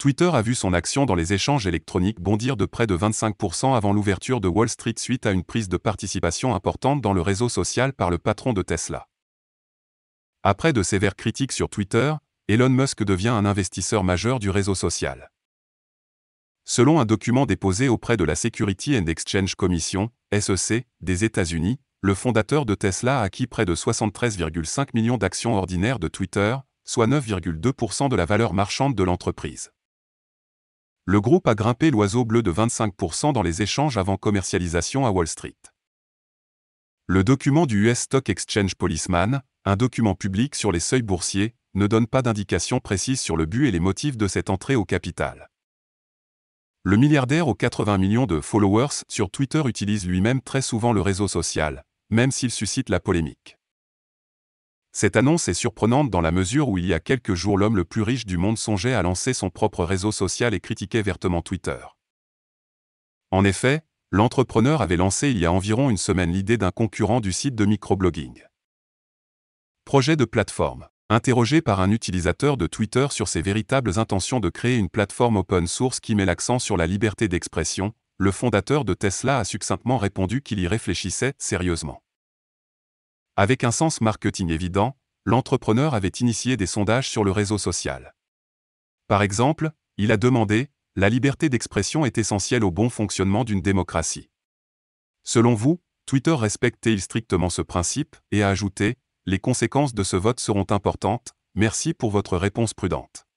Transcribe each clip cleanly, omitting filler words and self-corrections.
Twitter a vu son action dans les échanges électroniques bondir de près de 25% avant l'ouverture de Wall Street suite à une prise de participation importante dans le réseau social par le patron de Tesla. Après de sévères critiques sur Twitter, Elon Musk devient un investisseur majeur du réseau social. Selon un document déposé auprès de la Security and Exchange Commission, SEC, des États-Unis, le fondateur de Tesla a acquis près de 73,5 millions d'actions ordinaires de Twitter, soit 9,2% de la valeur marchande de l'entreprise. Le groupe a grimpé l'oiseau bleu de 25% dans les échanges avant commercialisation à Wall Street. Le document du US Stock Exchange Policeman, un document public sur les seuils boursiers, ne donne pas d'indication précise sur le but et les motifs de cette entrée au capital. Le milliardaire aux 80 millions de followers sur Twitter utilise lui-même très souvent le réseau social, même s'il suscite la polémique. Cette annonce est surprenante dans la mesure où il y a quelques jours l'homme le plus riche du monde songeait à lancer son propre réseau social et critiquait vertement Twitter. En effet, l'entrepreneur avait lancé il y a environ une semaine l'idée d'un concurrent du site de microblogging. Projet de plateforme. Interrogé par un utilisateur de Twitter sur ses véritables intentions de créer une plateforme open source qui met l'accent sur la liberté d'expression, le fondateur de Tesla a succinctement répondu qu'il y réfléchissait sérieusement. Avec un sens marketing évident, l'entrepreneur avait initié des sondages sur le réseau social. Par exemple, il a demandé « La liberté d'expression est essentielle au bon fonctionnement d'une démocratie. Selon vous, Twitter respecte-t-il strictement ce principe ?» et a ajouté « Les conséquences de ce vote seront importantes, merci pour votre réponse prudente. »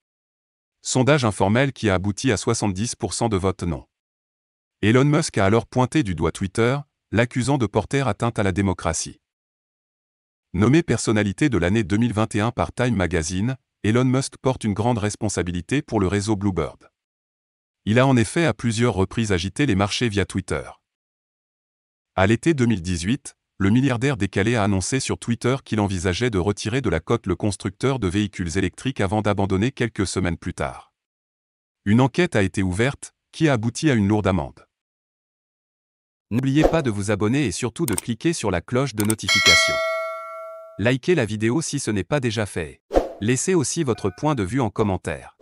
Sondage informel qui a abouti à 70% de votes non. Elon Musk a alors pointé du doigt Twitter, l'accusant de porter atteinte à la démocratie. Nommé personnalité de l'année 2021 par Time Magazine, Elon Musk porte une grande responsabilité pour le réseau Bluebird. Il a en effet à plusieurs reprises agité les marchés via Twitter. À l'été 2018, le milliardaire décalé a annoncé sur Twitter qu'il envisageait de retirer de la cote le constructeur de véhicules électriques avant d'abandonner quelques semaines plus tard. Une enquête a été ouverte, qui a abouti à une lourde amende. N'oubliez pas de vous abonner et surtout de cliquer sur la cloche de notification. Likez la vidéo si ce n'est pas déjà fait. Laissez aussi votre point de vue en commentaire.